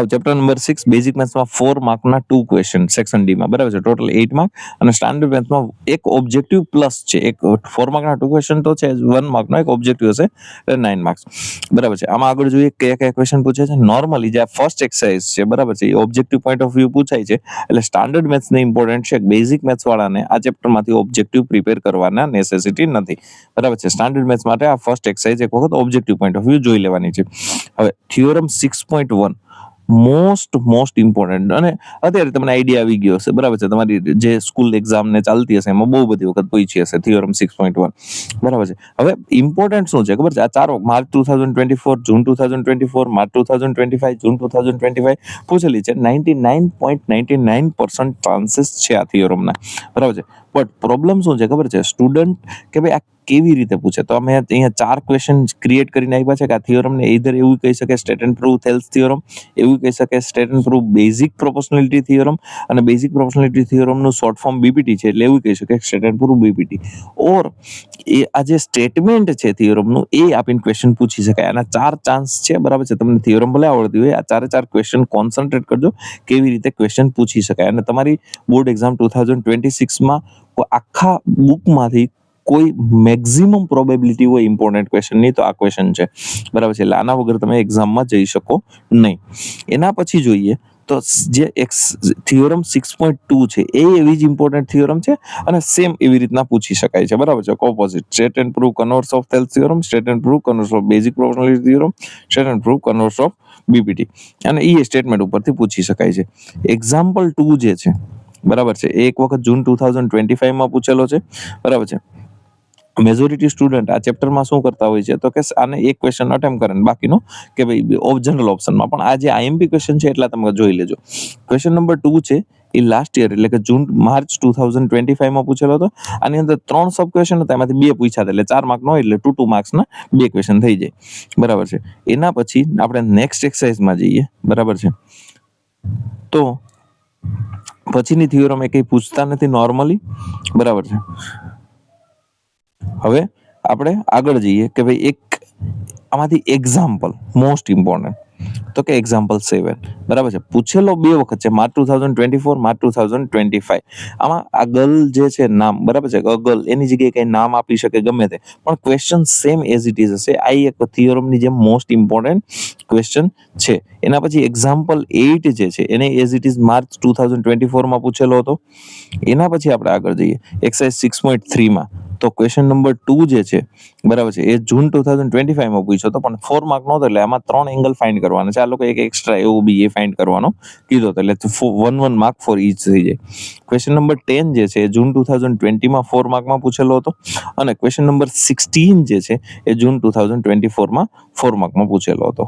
Chapter number 6 basic મેથ્સમાં 4 માર્કના 2 question section D માં બરાબર છે, ટોટલ 8 માર્ક અને સ્ટાન્ડર્ડ મેથ્સમાં એક ઓબ્જેક્ટિવ પ્લસ છે, એક 4 માર્કના 2 ક્વેશ્ચન તો છે, 1 માર્કનો એક ઓબ્જેક્ટિવ હશે, 9 માર્ક્સ બરાબર છે. આમાં આગળ જોઈએ કયા કયા ક્વેશ્ચન પૂછે છે. નોર્મલી જે ફર્સ્ટ એક્સરસાઇઝ છે બરાબર છે, એ ઓબ્જેક્ટિવ પોઈન્ટ ઓફ વ્યૂ પૂછાય છે, એટલે સ્ટાન્ડર્ડ મેથ્સને ઇમ્પોર્ટન્ટ છે. બેઝિક મેથ્સ વાળાને આ ચેપ્ટરમાંથી ઓબ્જેક્ટિવ પ્રિપેર કરવાના નેસેસિટી નથી બરાબર છે. સ્ટાન્ડર્ડ મેથ્સ માટે આ ફર્સ્ટ એક્સરસાઇઝ એક વખત ઓબ્જેક્ટિવ પોઈન્ટ ઓફ વ્યૂ જોઈ લેવાની છે. હવે થિયોરમ 6.1 મોસ્ટ ઇમ્પોર્ટન્ટ, અને અત્યારે તમને આઈડિયા આવી ગયો હશે બરાબર છે, તમારી જે સ્કૂલ એક્ઝામ ને ચાલતી હશે એમાં બહુ બધી વખત પૂછી હશે થિયોરમ 6.1 બરાબર છે. હવે ઇમ્પોર્ટન્ટ શું છે ખબર છે, આ ચારો માર્ચ 2024, જૂન 2024, માર્ચ 2025, જૂન 2025 પૂછેલી છે. 99.99% ચાન્સીસ છે આ થિયોરમના બરાબર છે. બટ પ્રોબ્લેમ શું છે ખબર છે, સ્ટુડન્ટ કે ભાઈ આ કેવી રીતે પૂછે, તો અમે અહીંયા 4 ક્વેશ્ચન ક્રિએટ કરીને આપ્યા છે કે આ થિયોરમને ઈધર એવું કહી શકે state and prove Thales theorem, એવું કહી શકે state and prove basic proportionality theorem, અને બેઝિક પ્રોપોર્શનાલિટી થિયોરમનું શોર્ટ ફોર્મ બીપીટી છે, એટલે એવું કહી શકે state and prove BPT, or એ આ જે સ્ટેટમેન્ટ છે થિયોરમનું એ આપીને ક્વેશ્ચન પૂછી શકાય. આના 4 ચાન્સ છે બરાબર છે. તમને થિયોરમ ભલે આવડતી હોય, આ 4 ક્વેશ્ચન કોન્સન્ટ્રેટ કરજો કેવી રીતે ક્વેશ્ચન પૂછી શકાય. અને તમારી બોર્ડ એક્ઝામ 2026માં આખા બુકમાંથી કોઈ મેક્સિમમ પ્રોબેબિલિટી હોય ઇમ્પોર્ટન્ટ ક્વેશ્ચનની તો આ ક્વેશ્ચન છે બરાબર છે, એટલે આના વગર તમે એક્ઝામમાં જઈ શકો નહીં. એના પછી જોઈએ તો જે થિયોરમ 6.2 છે એ એવી જ ઇમ્પોર્ટન્ટ થિયોરમ છે અને સેમ એવી રીતના પૂછી શકાય છે બરાબર છે. Opposite state and prove converse of Thales theorem, state and prove converse of basic proportionality theorem, state and prove converse of BPT, અને એ સ્ટેટમેન્ટ ઉપરથી પૂછી શકાય છે. એક્ઝામ્પલ 2 જે છે બરાબર છે, એક વખત જૂન 2025માં પૂછેલો છે બરાબર છે. મેજોરિટી સ્ટુડન્ટ આ ચેપ્ટરમાં શું કરતા હોય છે તો કે આને એક ક્વેશ્ચન અટેમ્પ્ટ કરે, બાકીનો કે ભાઈ જનરલ ઓપ્શનમાં, પણ આ જે આઈએમપી ક્વેશ્ચન છે એટલા તમે જોઈ લેજો. ક્વેશ્ચન નંબર 2 છે એ લાસ્ટ યર એટલે કે માર્ચ 2025માં પૂછેલો હતો. આની અંદર 3 સબ ક્વેશ્ચન હતા, એમાંથી 2 પૂછ્યા હતા, એટલે 4 માર્કનો એટલે 2 માર્ક્સના 2 ક્વેશ્ચન થઈ જાય બરાબર છે. એના પછી આપણે નેક્સ્ટ એક્સરસાઇઝમાં જઈએ બરાબર છે. તો પછીની થિયોરમ એ કંઈ પૂછતા નથી નોર્મલી બરાબર છે. હવે આપણે આગળ જઈએ કે ભાઈ એક આમાંથી એક્ઝામ્પલ મોસ્ટ ઇમ્પોર્ટન્ટ, તો કે એક્ઝામ્પલ 7 બરાબર છે. પૂછેલો 2 વખત છે, માર્ચ 2024, માર્ચ 2025. આમાં આ ગર્લ જે છે નામ બરાબર છે, ગર્લ એની જગ્યાએ કઈ નામ આપી શકે ગમે તે, પણ question same as it is હશે. આ એક થિયોરમની જે મોસ્ટ ઇમ્પોર્ટન્ટ ક્વેશ્ચન છે. એના પછી એક્ઝામ્પલ 8 જે છે એને એઝ ઇટ ઇઝ માર્ચ 2024માં પૂછેલો હતો. એના પછી આપણે આગળ જઈએ એક્સરસાઇઝ 6.3માં, તો ક્વેશ્ચન નંબર 2 જે છે બરાબર છે એ જૂન 2025માં પૂછ્યો હતો, પણ 4 માર્ક નહોતો, એટલે આમાં 3 એંગલ ફાઇન્ડ કરવાના છે. આ લોકો એક એક્સ્ટ્રા એવું બી એ ફાઇન્ડ કરવાનો કીધો હતો, એટલે 1 માર્ક ફોર ઈચ થઈ જાય. ક્વેશ્ચન નંબર 10 જે છે એ જૂન 2020માં 4 માર્કમાં પૂછેલો હતો, અને ક્વેશ્ચન નંબર 16 જે છે એ જૂન 2024માં 4 માર્કમાં પૂછેલો હતો.